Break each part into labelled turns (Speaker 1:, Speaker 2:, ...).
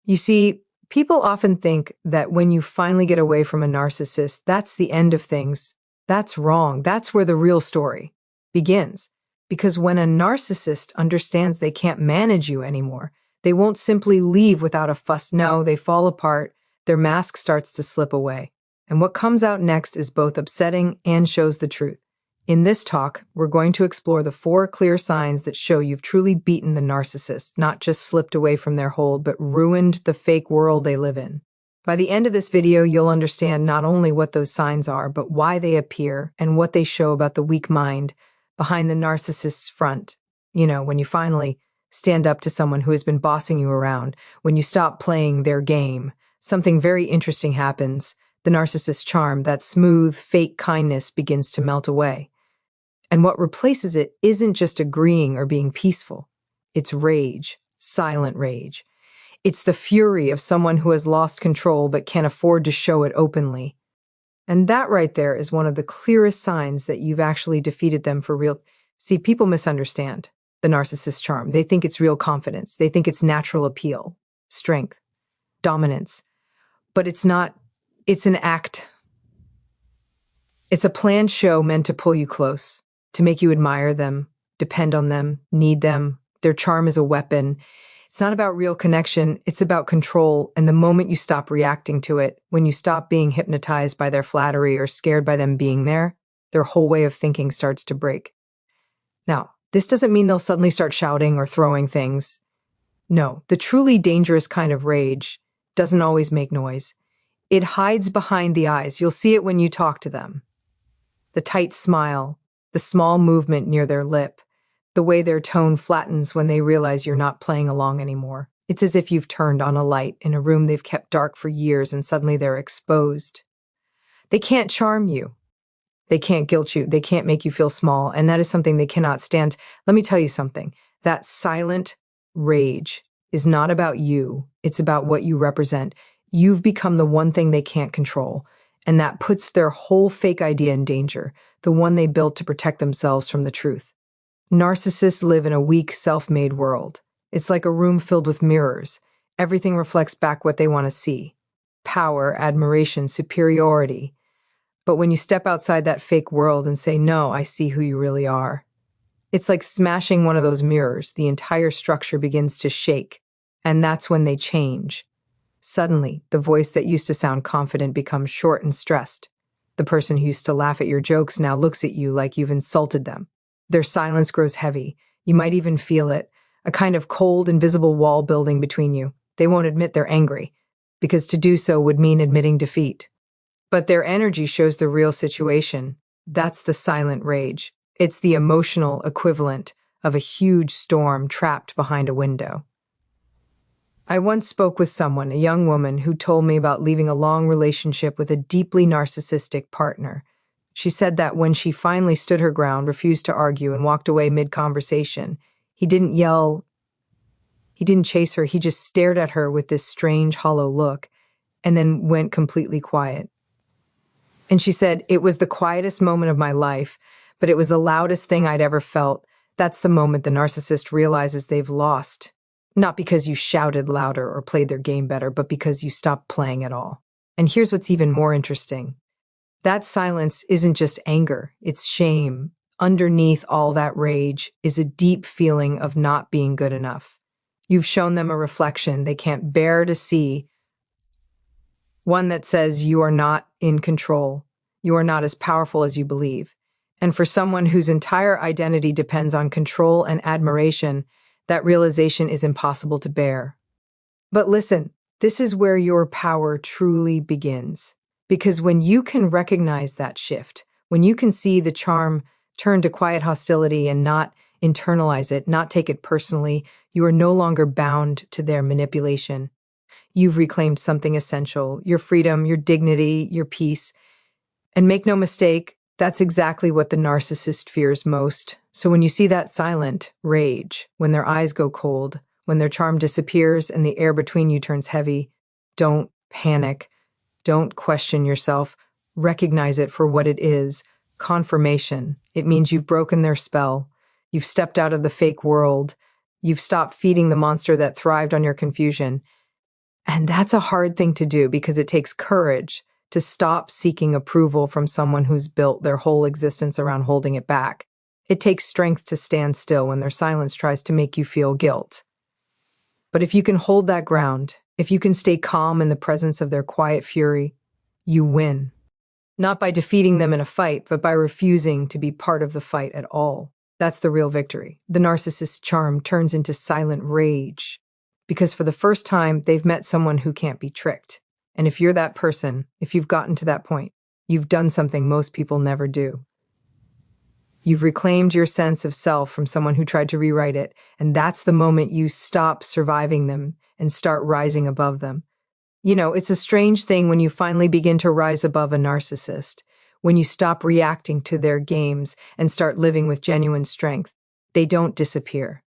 Speaker 1: You see, people often think that when you finally get away from a narcissist, that's the end of things. That's wrong. That's where the real story begins. Because when a narcissist understands they can't manage you anymore, they won't simply leave without a fuss. No, they fall apart. Their mask starts to slip away. And what comes out next is both upsetting and shows the truth. In this talk, we're going to explore the 4 clear signs that show you've truly beaten the narcissist, not just slipped away from their hold, but ruined the fake world they live in. By the end of this video, you'll understand not only what those signs are, but why they appear and what they show about the weak mind behind the narcissist's front. When you finally stand up to someone who has been bossing you around, when you stop playing their game, something very interesting happens. The narcissist's charm, that smooth, fake kindness, begins to melt away. And what replaces it isn't just agreeing or being peaceful. It's rage, silent rage. It's the fury of someone who has lost control but can't afford to show it openly. And that right there is one of the clearest signs that you've actually defeated them for real. See, people misunderstand the narcissist's charm. They think it's real confidence. They think it's natural appeal, strength, dominance. But it's not. It's an act. It's a planned show meant to pull you close, to make you admire them, depend on them, need them. Their charm is a weapon. It's not about real connection. It's about control. And the moment you stop reacting to it, when you stop being hypnotized by their flattery or scared by them being there, their whole way of thinking starts to break. Now, this doesn't mean they'll suddenly start shouting or throwing things. No, the truly dangerous kind of rage doesn't always make noise. It hides behind the eyes. You'll see it when you talk to them. The tight smile, the small movement near their lip, the way their tone flattens when they realize you're not playing along anymore. It's as if you've turned on a light in a room they've kept dark for years and suddenly they're exposed. They can't charm you. They can't guilt you. They can't make you feel small, and that is something they cannot stand. Let me tell you something. That silent rage is not about you. It's about what you represent. You've become the one thing they can't control, and that puts their whole fake idea in danger, the one they built to protect themselves from the truth. Narcissists live in a weak, self-made world. It's like a room filled with mirrors. Everything reflects back what they want to see. Power, admiration, superiority. But when you step outside that fake world and say, "No, I see who you really are," it's like smashing one of those mirrors. The entire structure begins to shake, and that's when they change. Suddenly, the voice that used to sound confident becomes short and stressed. The person who used to laugh at your jokes now looks at you like you've insulted them. Their silence grows heavy. You might even feel it, a kind of cold, invisible wall building between you. They won't admit they're angry, because to do so would mean admitting defeat. But their energy shows the real situation. That's the silent rage. It's the emotional equivalent of a huge storm trapped behind a window. I once spoke with someone, a young woman, who told me about leaving a long relationship with a deeply narcissistic partner. She said that when she finally stood her ground, refused to argue, and walked away mid-conversation, he didn't yell, he didn't chase her, he just stared at her with this strange, hollow look, and then went completely quiet. And she said, "It was the quietest moment of my life, but it was the loudest thing I'd ever felt. That's the moment the narcissist realizes they've lost. Not because you shouted louder or played their game better, but because you stopped playing at all." And here's what's even more interesting. That silence isn't just anger, it's shame. Underneath all that rage is a deep feeling of not being good enough. You've shown them a reflection they can't bear to see, one that says you are not in control, you are not as powerful as you believe. And for someone whose entire identity depends on control and admiration, that realization is impossible to bear. But listen, this is where your power truly begins. Because when you can recognize that shift, when you can see the charm turn to quiet hostility and not internalize it, not take it personally, you are no longer bound to their manipulation. You've reclaimed something essential, your freedom, your dignity, your peace. And make no mistake, that's exactly what the narcissist fears most. So when you see that silent rage, when their eyes go cold, when their charm disappears and the air between you turns heavy, don't panic. Don't question yourself. Recognize it for what it is. Confirmation. It means you've broken their spell. You've stepped out of the fake world. You've stopped feeding the monster that thrived on your confusion. And that's a hard thing to do because it takes courage to stop seeking approval from someone who's built their whole existence around holding it back. It takes strength to stand still when their silence tries to make you feel guilt. But if you can hold that ground, if you can stay calm in the presence of their quiet fury, you win. Not by defeating them in a fight, but by refusing to be part of the fight at all. That's the real victory. The narcissist's charm turns into silent rage because for the first time, they've met someone who can't be tricked. And if you're that person, if you've gotten to that point, you've done something most people never do. You've reclaimed your sense of self from someone who tried to rewrite it, and that's the moment you stop surviving them and start rising above them. You know, it's a strange thing when you finally begin to rise above a narcissist, when you stop reacting to their games and start living with genuine strength. They don't disappear.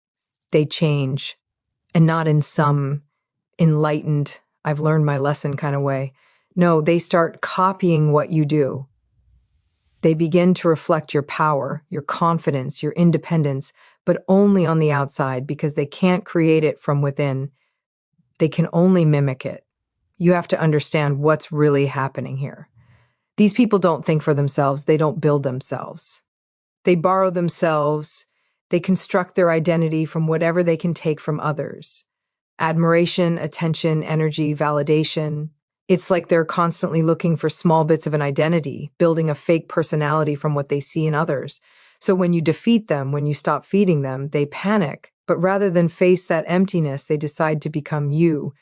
Speaker 1: They change. And not in some enlightened, I've learned my lesson kind of way. No, they start copying what you do. They begin to reflect your power, your confidence, your independence, but only on the outside because they can't create it from within. They can only mimic it. You have to understand what's really happening here. These people don't think for themselves. They don't build themselves. They borrow themselves. They construct their identity from whatever they can take from others. Admiration, attention, energy, validation. It's like they're constantly looking for small bits of an identity, building a fake personality from what they see in others. So when you defeat them, when you stop feeding them, they panic. But rather than face that emptiness, they decide to become you.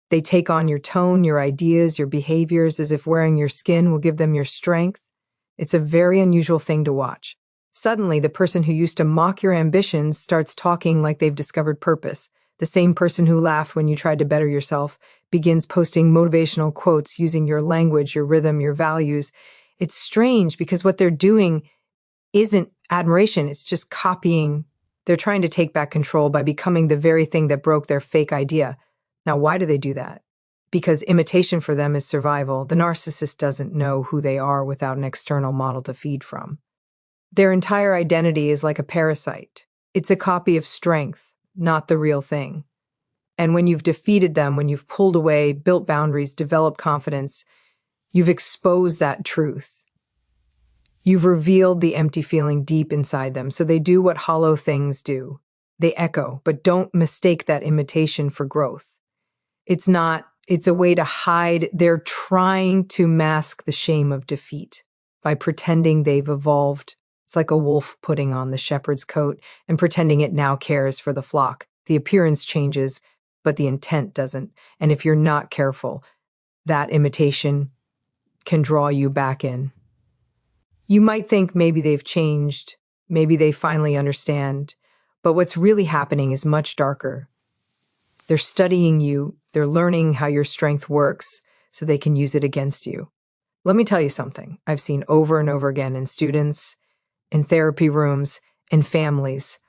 Speaker 1: They take on your tone, your ideas, your behaviors, as if wearing your skin will give them your strength. It's a very unusual thing to watch. Suddenly, the person who used to mock your ambitions starts talking like they've discovered purpose. The same person who laughed when you tried to better yourself begins posting motivational quotes using your language, your rhythm, your values. It's strange because what they're doing isn't admiration, it's just copying. They're trying to take back control by becoming the very thing that broke their fake idea. Now, why do they do that? Because imitation for them is survival. The narcissist doesn't know who they are without an external model to feed from. Their entire identity is like a parasite. It's a copy of strength, not the real thing. And when you've defeated them, when you've pulled away, built boundaries, developed confidence, you've exposed that truth. You've revealed the empty feeling deep inside them. So they do what hollow things do. They echo, but don't mistake that imitation for growth. It's a way to hide. They're trying to mask the shame of defeat by pretending they've evolved. It's like a wolf putting on the shepherd's coat and pretending it now cares for the flock. The appearance changes, but the intent doesn't. And if you're not careful, that imitation can draw you back in. You might think maybe they've changed, maybe they finally understand, but what's really happening is much darker. They're studying you, they're learning how your strength works so they can use it against you. Let me tell you something I've seen over and over again in students, in therapy rooms, in families.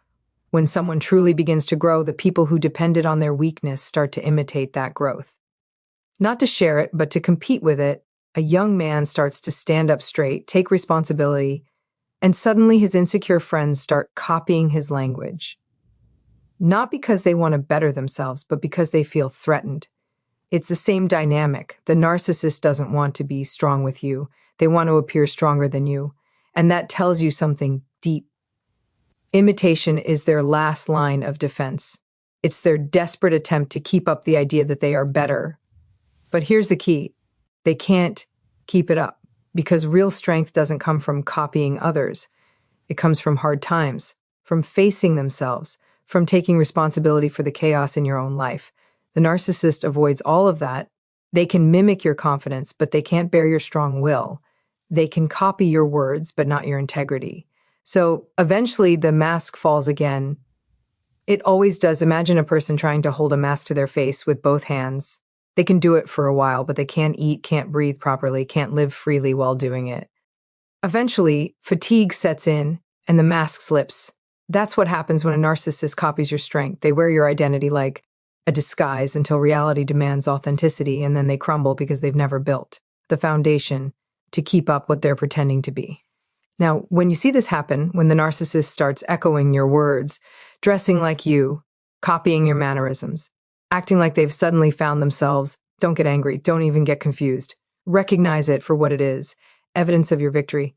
Speaker 1: When someone truly begins to grow, the people who depended on their weakness start to imitate that growth. Not to share it, but to compete with it, a young man starts to stand up straight, take responsibility, and suddenly his insecure friends start copying his language. Not because they want to better themselves, but because they feel threatened. It's the same dynamic. The narcissist doesn't want to be strong with you. They want to appear stronger than you. And that tells you something deep. Imitation is their last line of defense. It's their desperate attempt to keep up the idea that they are better. But here's the key. They can't keep it up because real strength doesn't come from copying others. It comes from hard times, from facing themselves, from taking responsibility for the chaos in your own life. The narcissist avoids all of that. They can mimic your confidence, but they can't bear your strong will. They can copy your words, but not your integrity. So eventually the mask falls again. It always does. Imagine a person trying to hold a mask to their face with both hands. They can do it for a while, but they can't eat, can't breathe properly, can't live freely while doing it. Eventually, fatigue sets in and the mask slips. That's what happens when a narcissist copies your strength. They wear your identity like a disguise until reality demands authenticity, and then they crumble because they've never built the foundation to keep up what they're pretending to be. Now, when you see this happen, when the narcissist starts echoing your words, dressing like you, copying your mannerisms, acting like they've suddenly found themselves. Don't get angry. Don't even get confused. Recognize it for what it is. Evidence of your victory.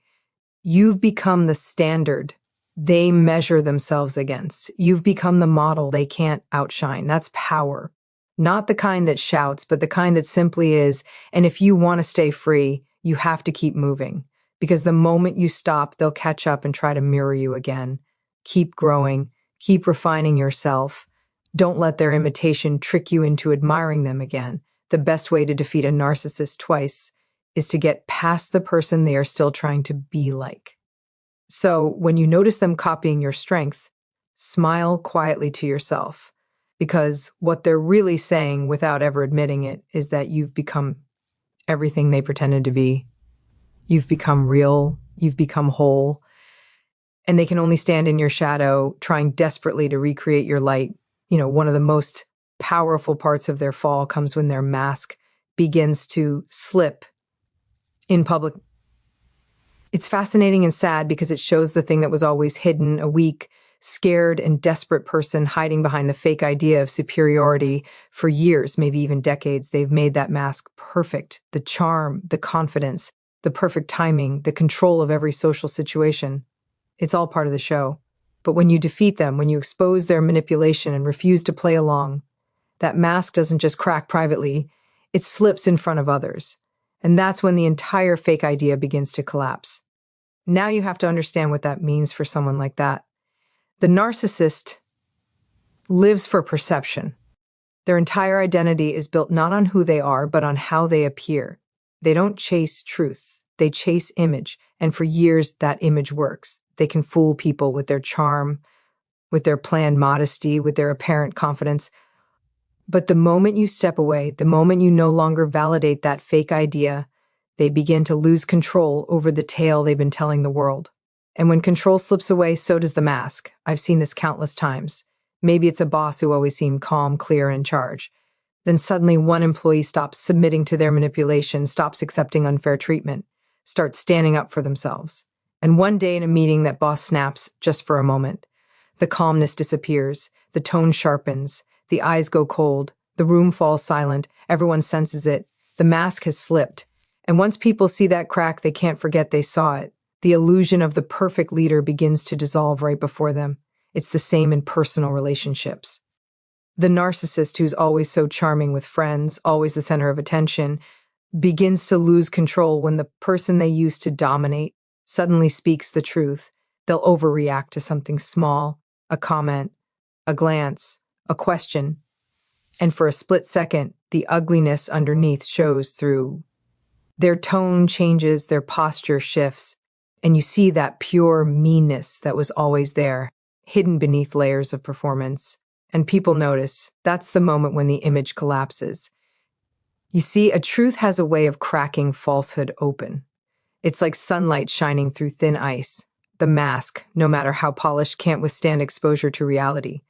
Speaker 1: You've become the standard they measure themselves against. You've become the model they can't outshine. That's power. Not the kind that shouts, but the kind that simply is. And if you want to stay free, you have to keep moving. Because the moment you stop, they'll catch up and try to mirror you again. Keep growing. Keep refining yourself. Don't let their imitation trick you into admiring them again. The best way to defeat a narcissist twice is to get past the person they are still trying to be like. So when you notice them copying your strength, smile quietly to yourself, because what they're really saying without ever admitting it is that you've become everything they pretended to be. You've become real, you've become whole, and they can only stand in your shadow, trying desperately to recreate your light. One of the most powerful parts of their fall comes when their mask begins to slip in public. It's fascinating and sad because it shows the thing that was always hidden, a weak, scared, and desperate person hiding behind the fake idea of superiority. For years, maybe even decades, they've made that mask perfect. The charm, the confidence, the perfect timing, the control of every social situation. It's all part of the show. But when you defeat them, when you expose their manipulation and refuse to play along, that mask doesn't just crack privately, it slips in front of others. And that's when the entire fake idea begins to collapse. Now you have to understand what that means for someone like that. The narcissist lives for perception. Their entire identity is built not on who they are, but on how they appear. They don't chase truth. They chase image. And for years, that image works. They can fool people with their charm, with their planned modesty, with their apparent confidence. But the moment you step away, the moment you no longer validate that fake idea, they begin to lose control over the tale they've been telling the world. And when control slips away, so does the mask. I've seen this countless times. Maybe it's a boss who always seemed calm, clear, and in charge. Then suddenly one employee stops submitting to their manipulation, stops accepting unfair treatment, starts standing up for themselves. And one day in a meeting, that boss snaps just for a moment. The calmness disappears, the tone sharpens, the eyes go cold, the room falls silent, everyone senses it, the mask has slipped. And once people see that crack, they can't forget they saw it. The illusion of the perfect leader begins to dissolve right before them. It's the same in personal relationships. The narcissist, who's always so charming with friends, always the center of attention, begins to lose control when the person they used to dominate suddenly speaks the truth. They'll overreact to something small, a comment, a glance, a question. And for a split second, the ugliness underneath shows through. Their tone changes, their posture shifts, and you see that pure meanness that was always there, hidden beneath layers of performance. And people notice. That's the moment when the image collapses. You see, a truth has a way of cracking falsehood open. It's like sunlight shining through thin ice. The mask, no matter how polished, can't withstand exposure to reality.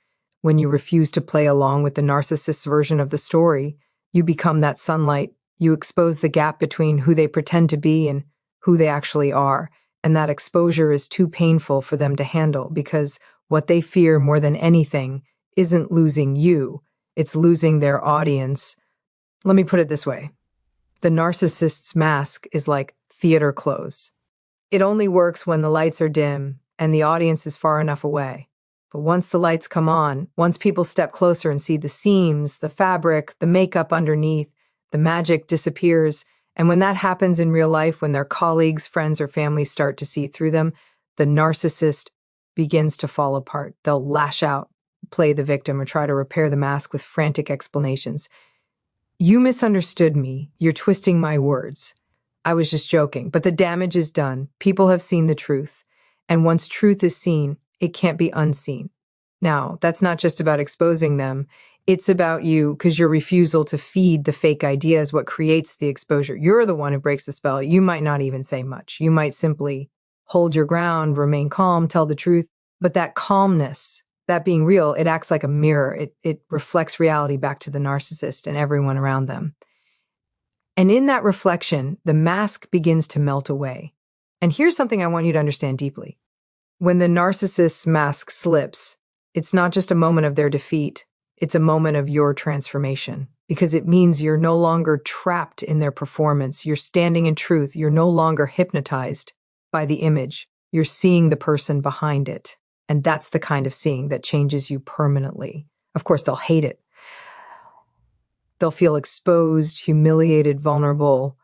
Speaker 1: When you refuse to play along with the narcissist's version of the story, you become that sunlight. You expose the gap between who they pretend to be and who they actually are. And that exposure is too painful for them to handle because what they fear more than anything isn't losing you, it's losing their audience. Let me put it this way. The narcissist's mask is like theater clothes. It only works when the lights are dim and the audience is far enough away. But once the lights come on, once people step closer and see the seams, the fabric, the makeup underneath, the magic disappears. And when that happens in real life, when their colleagues, friends, or family start to see through them, the narcissist begins to fall apart. They'll lash out, play the victim, or try to repair the mask with frantic explanations. You misunderstood me. You're twisting my words. I was just joking, but the damage is done. People have seen the truth. And once truth is seen, it can't be unseen. Now, that's not just about exposing them. It's about you, because your refusal to feed the fake idea is what creates the exposure. You're the one who breaks the spell. You might not even say much. You might simply hold your ground, remain calm, tell the truth. But that calmness, that being real, it acts like a mirror. It reflects reality back to the narcissist and everyone around them. And in that reflection, the mask begins to melt away. And here's something I want you to understand deeply. When the narcissist's mask slips, it's not just a moment of their defeat. It's a moment of your transformation because it means you're no longer trapped in their performance. You're standing in truth. You're no longer hypnotized by the image. You're seeing the person behind it. And that's the kind of seeing that changes you permanently. Of course, they'll hate it. They'll feel exposed, humiliated, vulnerable.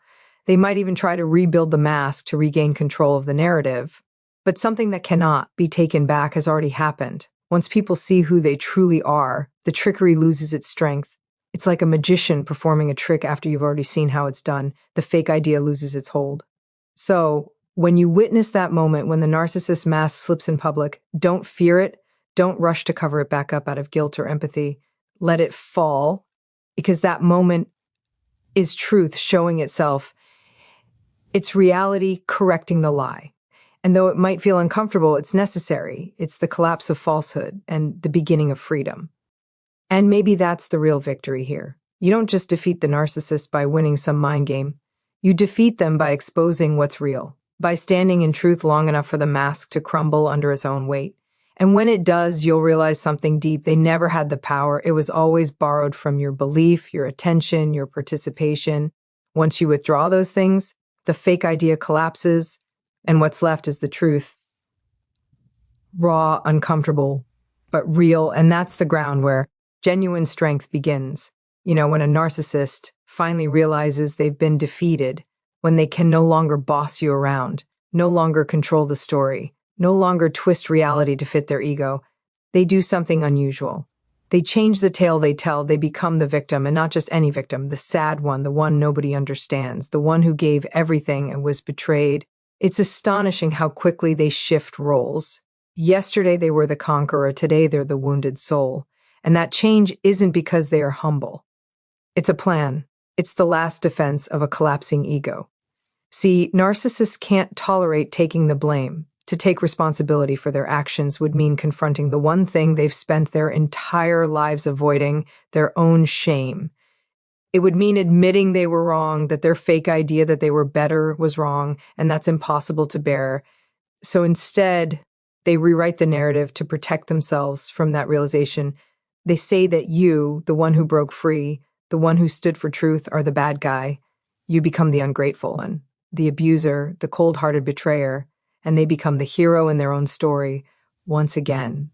Speaker 1: They might even try to rebuild the mask to regain control of the narrative. But something that cannot be taken back has already happened. Once people see who they truly are, the trickery loses its strength. It's like a magician performing a trick after you've already seen how it's done. The fake idea loses its hold. So, when you witness that moment when the narcissist mask slips in public, don't fear it. Don't rush to cover it back up out of guilt or empathy. Let it fall, because that moment is truth showing itself. It's reality correcting the lie. And though it might feel uncomfortable, it's necessary. It's the collapse of falsehood and the beginning of freedom. And maybe that's the real victory here. You don't just defeat the narcissist by winning some mind game. You defeat them by exposing what's real, by standing in truth long enough for the mask to crumble under its own weight. And when it does, you'll realize something deep. They never had the power. It was always borrowed from your belief, your attention, your participation. Once you withdraw those things, the fake idea collapses, and what's left is the truth. Raw, uncomfortable, but real. And that's the ground where genuine strength begins. You know, when a narcissist finally realizes they've been defeated, when they can no longer boss you around, no longer control the story, no longer twist reality to fit their ego, they do something unusual. They change the tale they tell. They become the victim, and not just any victim, the sad one, the one nobody understands, the one who gave everything and was betrayed. It's astonishing how quickly they shift roles. Yesterday they were the conqueror, today they're the wounded soul. And that change isn't because they are humble. It's a plan. It's the last defense of a collapsing ego. See, narcissists can't tolerate taking the blame. To take responsibility for their actions would mean confronting the one thing they've spent their entire lives avoiding, their own shame. It would mean admitting they were wrong, that their fake idea that they were better was wrong, and that's impossible to bear. So instead, they rewrite the narrative to protect themselves from that realization. They say that you, the one who broke free, the one who stood for truth, are the bad guy. You become the ungrateful one, the abuser, the cold-hearted betrayer, and they become the hero in their own story once again.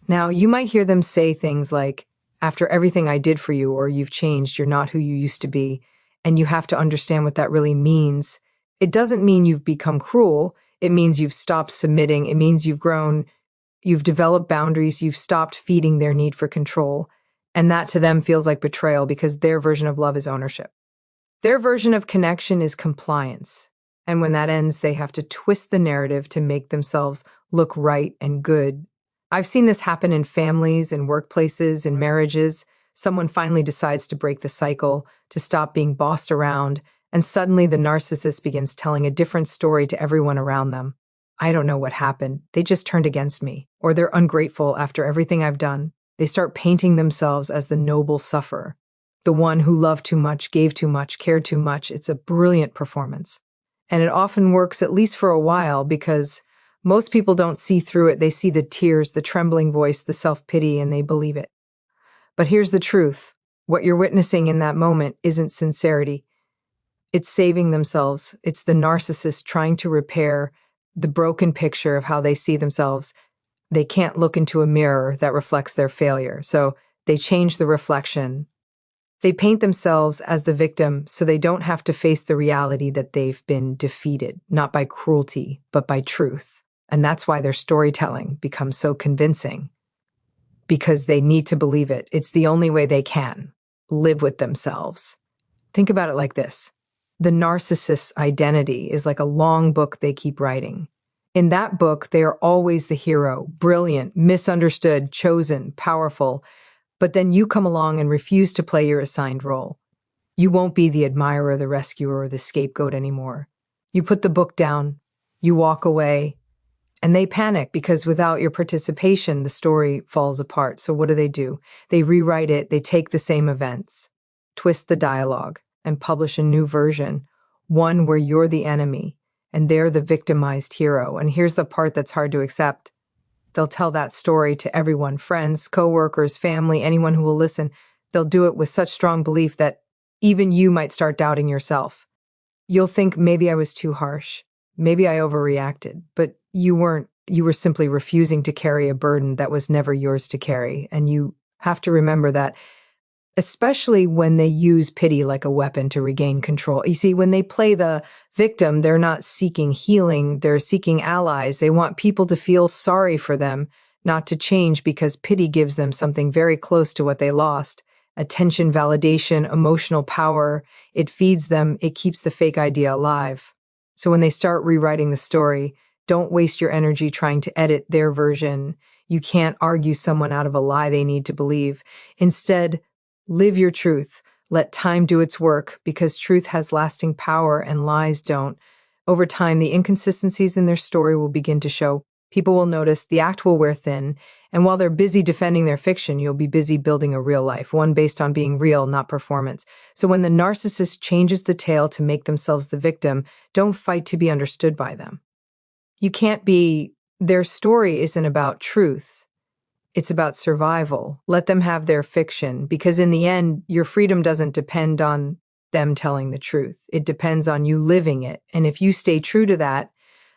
Speaker 1: Now, you might hear them say things like, after everything I did for you, or you've changed, you're not who you used to be, and you have to understand what that really means. It doesn't mean you've become cruel. It means you've stopped submitting. It means you've grown, you've developed boundaries, you've stopped feeding their need for control. And that to them feels like betrayal because their version of love is ownership. Their version of connection is compliance. And when that ends, they have to twist the narrative to make themselves look right and good. I've seen this happen in families, in workplaces, in marriages. Someone finally decides to break the cycle, to stop being bossed around, and suddenly the narcissist begins telling a different story to everyone around them. I don't know what happened. They just turned against me. Or they're ungrateful after everything I've done. They start painting themselves as the noble sufferer, the one who loved too much, gave too much, cared too much. It's a brilliant performance. And it often works, at least for a while, because most people don't see through it. They see the tears, the trembling voice, the self-pity, and they believe it. But here's the truth. What you're witnessing in that moment isn't sincerity. It's saving themselves. It's the narcissist trying to repair the broken picture of how they see themselves. They can't look into a mirror that reflects their failure, so they change the reflection. They paint themselves as the victim so they don't have to face the reality that they've been defeated, not by cruelty, but by truth. And that's why their storytelling becomes so convincing, because they need to believe it. It's the only way they can live with themselves. Think about it like this. The narcissist's identity is like a long book they keep writing. In that book, they are always the hero, brilliant, misunderstood, chosen, powerful. But then you come along and refuse to play your assigned role. You won't be the admirer, the rescuer, or the scapegoat anymore. You put the book down, you walk away, and they panic because without your participation, the story falls apart. So what do? They rewrite it, they take the same events, twist the dialogue, and publish a new version, one where you're the enemy, and they're the victimized hero. And here's the part that's hard to accept. they'll tell that story to everyone, friends, coworkers, family, anyone who will listen. They'll do it with such strong belief that even you might start doubting yourself. You'll think, maybe I was too harsh. Maybe I overreacted, but you weren't. You were simply refusing to carry a burden that was never yours to carry. And you have to remember that, especially when they use pity like a weapon to regain control. You see, when they play the victim, they're not seeking healing, they're seeking allies. They want people to feel sorry for them, not to change, because pity gives them something very close to what they lost: attention, validation, emotional power. It feeds them, it keeps the fake idea alive. So when they start rewriting the story, don't waste your energy trying to edit their version. You can't argue someone out of a lie they need to believe. Instead, live your truth. Let time do its work, because truth has lasting power and lies don't. Over time, the inconsistencies in their story will begin to show. People will notice, the act will wear thin, and while they're busy defending their fiction, you'll be busy building a real life, one based on being real, not performance. So when the narcissist changes the tale to make themselves the victim, don't fight to be understood by them. You can't be. Their story isn't about truth. It's about survival. Let them have their fiction, because in the end, your freedom doesn't depend on them telling the truth. It depends on you living it. And if you stay true to that,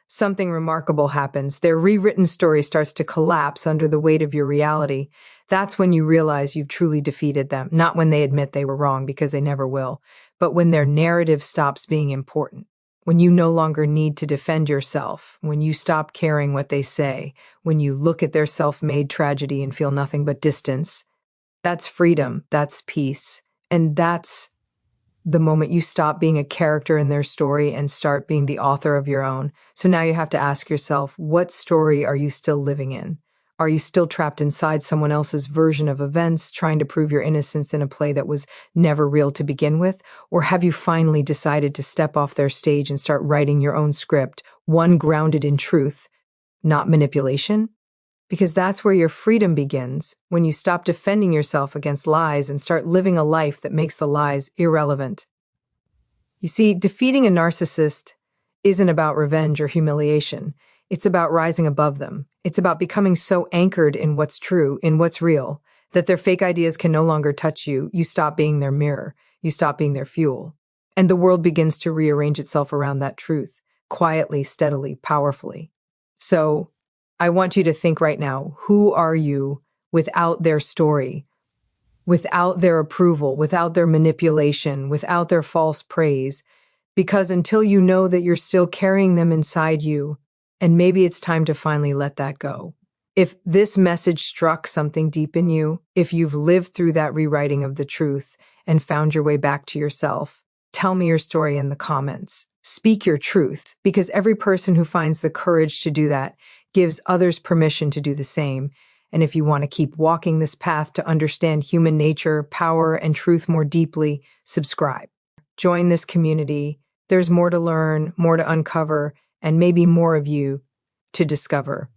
Speaker 1: something remarkable happens. Their rewritten story starts to collapse under the weight of your reality. That's when you realize you've truly defeated them, not when they admit they were wrong, because they never will, but when their narrative stops being important. When you no longer need to defend yourself, when you stop caring what they say, when you look at their self-made tragedy and feel nothing but distance, that's freedom, that's peace. And that's the moment you stop being a character in their story and start being the author of your own. So now you have to ask yourself, what story are you still living in? Are you still trapped inside someone else's version of events, trying to prove your innocence in a play that was never real to begin with? Or have you finally decided to step off their stage and start writing your own script, one grounded in truth, not manipulation? Because that's where your freedom begins, when you stop defending yourself against lies and start living a life that makes the lies irrelevant. You see, defeating a narcissist isn't about revenge or humiliation. It's about rising above them. It's about becoming so anchored in what's true, in what's real, that their fake ideas can no longer touch you. You stop being their mirror. You stop being their fuel. And the world begins to rearrange itself around that truth, quietly, steadily, powerfully. So I want you to think right now, who are you without their story, without their approval, without their manipulation, without their false praise? Because until you know that you're still carrying them inside you, and maybe it's time to finally let that go. If this message struck something deep in you, if you've lived through that rewriting of the truth and found your way back to yourself, tell me your story in the comments. Speak your truth, because every person who finds the courage to do that gives others permission to do the same. And if you want to keep walking this path to understand human nature, power, and truth more deeply, subscribe. Join this community. There's more to learn, more to uncover, and maybe more of you to discover.